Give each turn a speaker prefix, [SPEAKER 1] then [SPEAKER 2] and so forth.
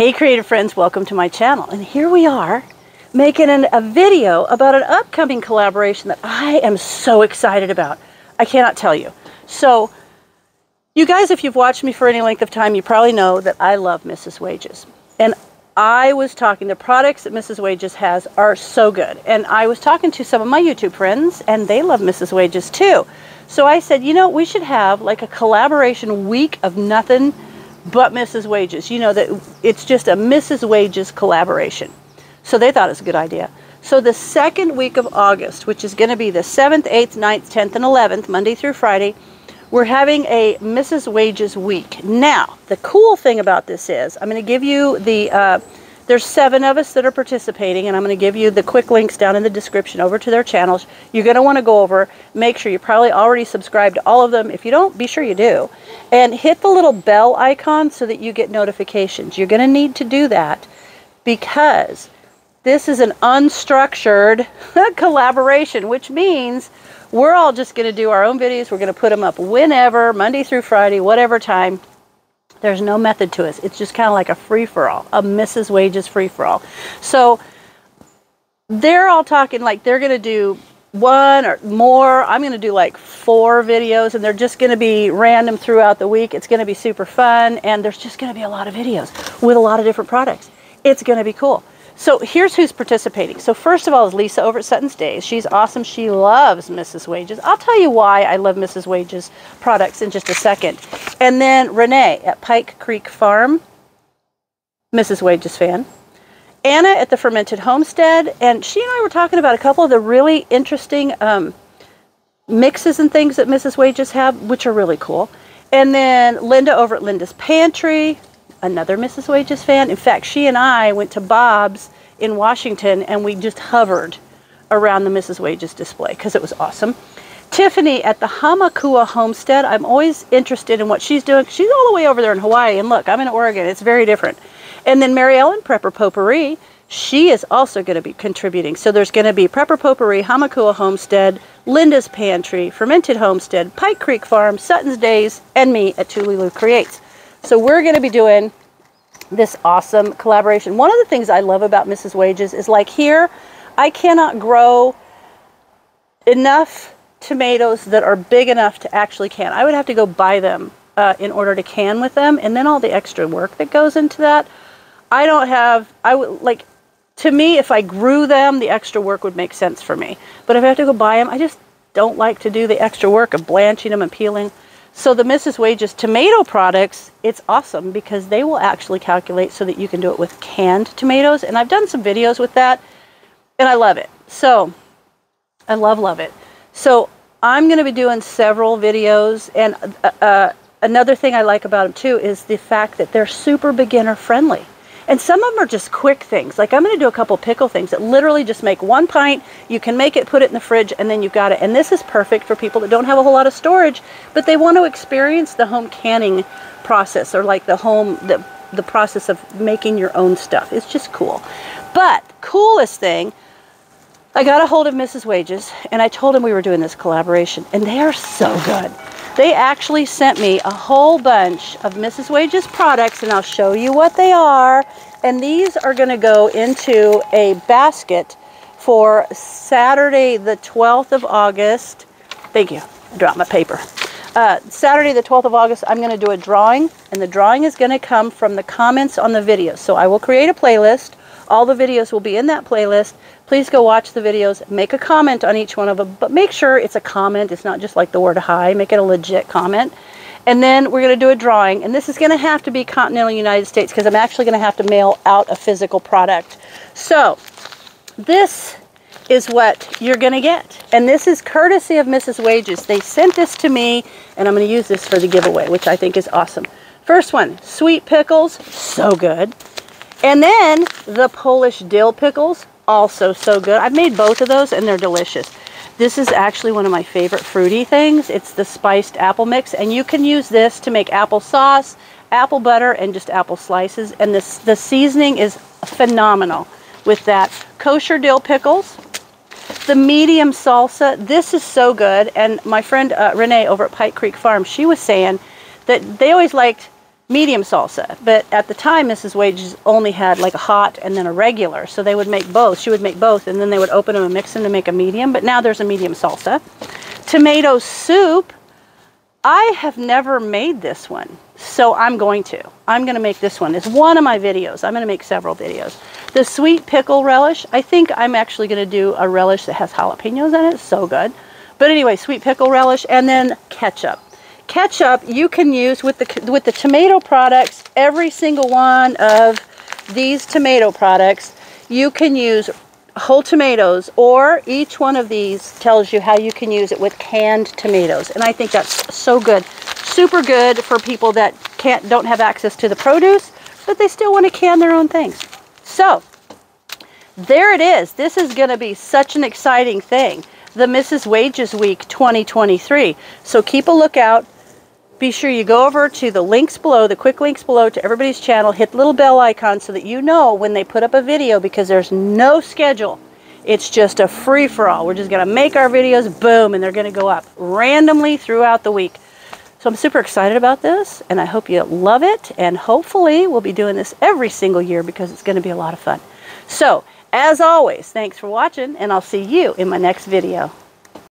[SPEAKER 1] Hey creative friends, welcome to my channel. And here we are making a video about an upcoming collaboration that I am so excited about. I cannot tell you. So you guys, if you've watched me for any length of time, you probably know that I love Mrs. Wages. And I was talking, the products that Mrs. Wages has are so good. And I was talking to some of my YouTube friends and they love Mrs. Wages too. So I said, you know, we should have like a collaboration week of nothing but Mrs. Wages. You know, that it's just a Mrs. Wages collaboration. So they thought it was a good idea. So the second week of August, which is going to be the 7th, 8th, 9th, 10th, and 11th, Monday through Friday, we're having a Mrs. Wages week. Now, the cool thing about this is, I'm going to give you the, there's 7 of us that are participating, and I'm going to give you the quick links down in the description over to their channels. You're going to want to go over, make sure you probably already subscribed to all of them. If you don't, be sure you do. And hit the little bell icon so that you get notifications. You're going to need to do that because this is an unstructured collaboration, which means we're all just going to do our own videos. We're going to put them up whenever, Monday through Friday, whatever time. There's no method to it. It's just kind of like a free-for-all, a Mrs. Wages free-for-all. So they're all talking like they're going to do 1 or more. I'm going to do like 4 videos, and they're just going to be random throughout the week. It's going to be super fun, and there's just going to be a lot of videos with a lot of different products. It's going to be cool. So here's who's participating. So first of all is Lisa over at Sutton's Days. She's awesome. She loves Mrs. Wages. I'll tell you why I love Mrs. Wages products in just a second. And then Renee at Pike Creek Farm, Mrs. Wages fan. Anna at the Fermented Homestead. And she and I were talking about a couple of the really interesting mixes and things that Mrs. Wages have, which are really cool. And then Linda over at Linda's Pantry, another Mrs. Wages fan. In fact, she and I went to Bob's in Washington and we just hovered around the Mrs. Wages display because it was awesome. Tiffany at the Hamakua Homestead. I'm always interested in what she's doing. She's all the way over there in Hawaii, and look, I'm in Oregon. It's very different. And then Mary Ellen Prepper Potpourri. She is also going to be contributing. So there's going to be Prepper Potpourri, Hamakua Homestead, Linda's Pantry, Fermented Homestead, Pike Creek Farm, Sutton's Days, and me at Tulilu Creates. So we're going to be doing this awesome collaboration. One of the things I love about Mrs. Wages is like here, I cannot grow enough tomatoes that are big enough to actually can. I would have to go buy them in order to can with them, and then all the extra work that goes into that. I don't have, I would like, to me, if I grew them, the extra work would make sense for me. But if I have to go buy them, I just don't like to do the extra work of blanching them and peeling. So the Mrs. Wages tomato products, it's awesome because they will actually calculate so that you can do it with canned tomatoes. And I've done some videos with that, and I love it. So I love it. So I'm going to be doing several videos, and another thing I like about them too is the fact that they're super beginner friendly. And some of them are just quick things. Like I'm going to do a couple pickle things that literally just make 1 pint. You can make it, put it in the fridge, and then you've got it. And this is perfect for people that don't have a whole lot of storage, but they want to experience the home canning process, or like the process of making your own stuff. It's just cool. But coolest thing, I got a hold of Mrs. Wages, and I told them we were doing this collaboration, and they are so good. They actually sent me a whole bunch of Mrs. Wages products, and I'll show you what they are. And these are going to go into a basket for Saturday the 12th of August. Thank you. I dropped my paper. Saturday the 12th of August, I'm going to do a drawing, and the drawing is going to come from the comments on the video. So I will create a playlist. All the videos will be in that playlist. Please go watch the videos, make a comment on each one of them, but make sure it's a comment. It's not just like the word hi. Make it a legit comment. And then we're going to do a drawing, and this is going to have to be continental United States because I'm actually going to have to mail out a physical product. So this is what you're going to get. And this is courtesy of Mrs. Wages. They sent this to me, and I'm going to use this for the giveaway, which I think is awesome. First one, sweet pickles, so good. And then the Polish dill pickles, also so good. I've made both of those, and they're delicious. This is actually one of my favorite fruity things. It's the spiced apple mix, and you can use this to make applesauce, apple butter, and just apple slices. And the seasoning is phenomenal with that. Kosher dill pickles, the medium salsa. This is so good. And my friend Renee over at Pike Creek Farm, she was saying that they always liked medium salsa. But at the time, Mrs. Wages only had like a hot and then a regular. So they would make both. She would make both, and then they would open them and mix them to make a medium. But now there's a medium salsa. Tomato soup. I have never made this one, so I'm going to make this one. It's one of my videos. I'm going to make several videos. The sweet pickle relish. I think I'm actually going to do a relish that has jalapenos in it. So good. But anyway, sweet pickle relish, and then ketchup. Ketchup you can use with the tomato products. Every single one of these tomato products, you can use whole tomatoes, or each one of these tells you how you can use it with canned tomatoes. And I think that's so good. Super good for people that don't have access to the produce, but they still want to can their own things. So there it is. This is going to be such an exciting thing. The Mrs. Wages Week 2023. So keep a lookout. Be sure you go over to the links below, the quick links below to everybody's channel. Hit the little bell icon so that you know when they put up a video, because there's no schedule. It's just a free-for-all. We're just going to make our videos, boom, and they're going to go up randomly throughout the week. So I'm super excited about this, and I hope you love it. And hopefully we'll be doing this every single year because it's going to be a lot of fun. So, as always, thanks for watching, and I'll see you in my next video.